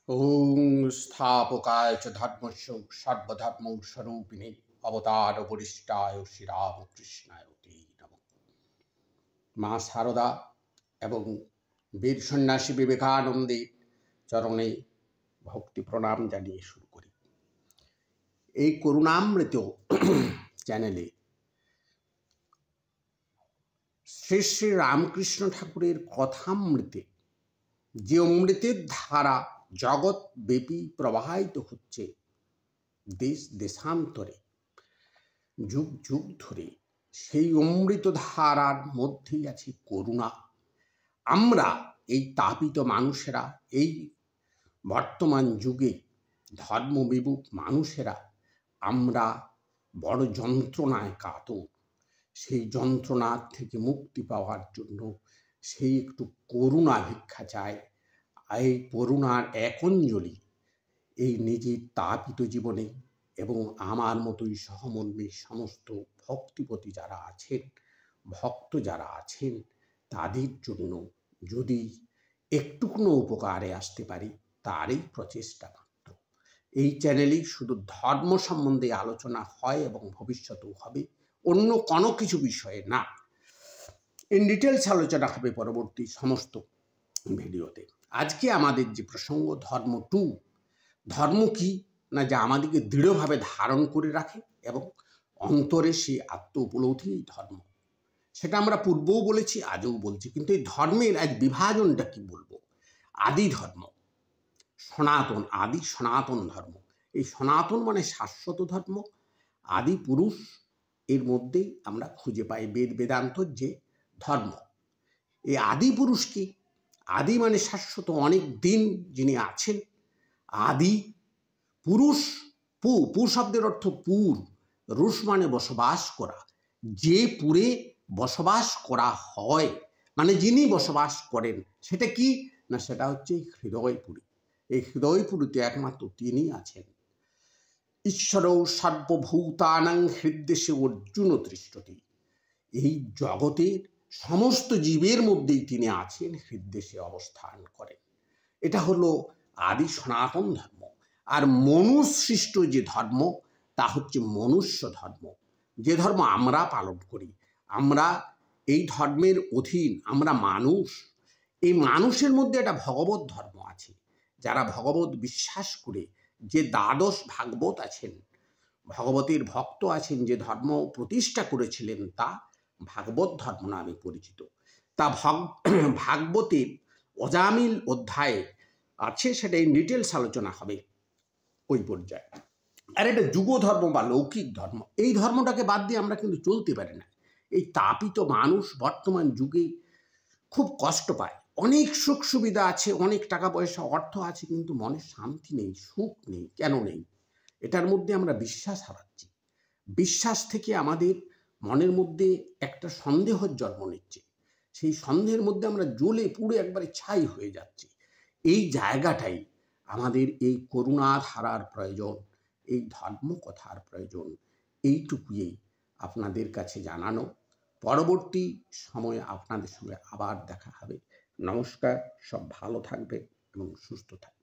ওং স্থাপকায় চ ধর্মস্য সর্বধর্মস্বরূপিণে অবতার বরিষ্ঠায় শ্রীরামকৃষ্ণায় তে নমঃ। মা শারদা এবং বীর সন্ন্যাসী বিবেকানন্দের চরণে ভক্তি প্রণাম জানিয়ে শুরু করি। এই করুণামৃত চ্যানেলে শ্রী শ্রী রামকৃষ্ণ ঠাকুরের কথামৃতে যে অমৃতের ধারা জগৎব্যাপী প্রবাহিত হচ্ছে, দেশ দেশান্তরে যুগ যুগ ধরে, সেই অমৃত ধারার মধ্যেই আছে করুণা। আমরা এই তাপিত মানুষেরা, এই বর্তমান যুগে ধর্মবিমুখ মানুষেরা, আমরা বড় যন্ত্রণায় কাতর। সেই যন্ত্রণার থেকে মুক্তি পাওয়ার জন্য সেই একটু করুণা ভিক্ষা চায়। এই করুণার এক অঞ্জলি এই নিজের তাপিত জীবনে এবং আমার মতোই সহমর্মী সমস্ত ভক্তিপতি যারা আছেন, ভক্ত যারা আছেন, তাদের জন্য যদি একটুকুনো উপকারে আসতে পারি, তারই প্রচেষ্টা মাত্র। এই চ্যানেলেই শুধু ধর্ম সম্বন্ধে আলোচনা হয় এবং ভবিষ্যতেও হবে, অন্য কোনো কিছু বিষয়ে না। ইন ডিটেলস আলোচনা হবে পরবর্তী সমস্ত ভিডিওতে। আজকে আমাদের যে প্রসঙ্গ, ধর্ম 2। ধর্ম কি না, যা আমাদেরকে দৃঢ়ভাবে ধারণ করে রাখে এবং অন্তরে সেই আত্ম উপলব্ধি ধর্ম। সেটা আমরা পূর্বেও বলেছি, আজও বলছি। কিন্তু এই ধর্মের আজ বিভাজনটা কি বলবো? আদি ধর্ম, সনাতন, আদি সনাতন ধর্ম। এই সনাতন মানে শাশ্বত ধর্ম, আদি পুরুষ। এর মধ্যেই আমরা খুঁজে পাই বেদ বেদান্তর যে ধর্ম। এই আদি পুরুষ কি? আদি মানে শাশ্বত, অনেক দিন যিনি আছেন। আদি পুরুষ, পু শব্দের অর্থ পুর, রুশ মানে বসবাস করা। যে পুরে বসবাস করা হয়, মানে যিনি বসবাস করেন, সেটা কি না, সেটা হচ্ছে হৃদয়পুরী। এই হৃদয়পুরীতে একমাত্র তিনি আছেন। ঈশ্বরৌ সর্বভূতানাং হৃদ্দেশে অর্জুন তিষ্ঠতি। এই জগতের সমস্ত জীবের মধ্যেই তিনি আছেন, হৃদ্দেশে অবস্থান করেন। এটা হলো আদি সনাতন ধর্ম। আর মনুসৃষ্ট যে ধর্ম, তা হচ্ছে মনুষ্য ধর্ম, যে ধর্ম আমরা পালন করি। আমরা এই ধর্মের অধীন, আমরা মানুষ। এই মানুষের মধ্যে একটা ভগবত ধর্ম আছে। যারা ভগবত বিশ্বাস করে, যে দ্বাদশ ভাগবত আছেন, ভগবতের ভক্ত আছেন, যে ধর্ম প্রতিষ্ঠা করেছিলেন, তা ভাগবত ধর্ম নামে পরিচিত। তা ভাগবতের অজামিল অধ্যায়ে আছে, সেটা ইন ডিটেলস আলোচনা হবে ওই পর্যায়ে। আর এটা যুগ ধর্ম বা লৌকিক ধর্ম, এই ধর্মটাকে বাদ দিয়ে আমরা কিন্তু চলতে পারি না। এই তাপিত মানুষ বর্তমান যুগে খুব কষ্ট পায়। অনেক সুখ সুবিধা আছে, অনেক টাকা পয়সা অর্থ আছে, কিন্তু মনে শান্তি নেই, সুখ নেই। কেন নেই? এটার মধ্যে আমরা বিশ্বাস হারাচ্ছি। বিশ্বাস থেকে আমাদের মনের মধ্যে একটা সন্দেহের জন্ম নিচ্ছে। সেই সন্দেহের মধ্যে আমরা জ্বলে পুড়ে একবারে ছাই হয়ে যাচ্ছি। এই জায়গাটাই আমাদের এই করুণা ধারার প্রয়োজন, এই ধর্ম কথার প্রয়োজন। এইটুকুই আপনাদের কাছে জানানো। পরবর্তী সময়ে আপনাদের সঙ্গে আবার দেখা হবে। নমস্কার, সব ভালো থাকবে এবং সুস্থ থাকবে।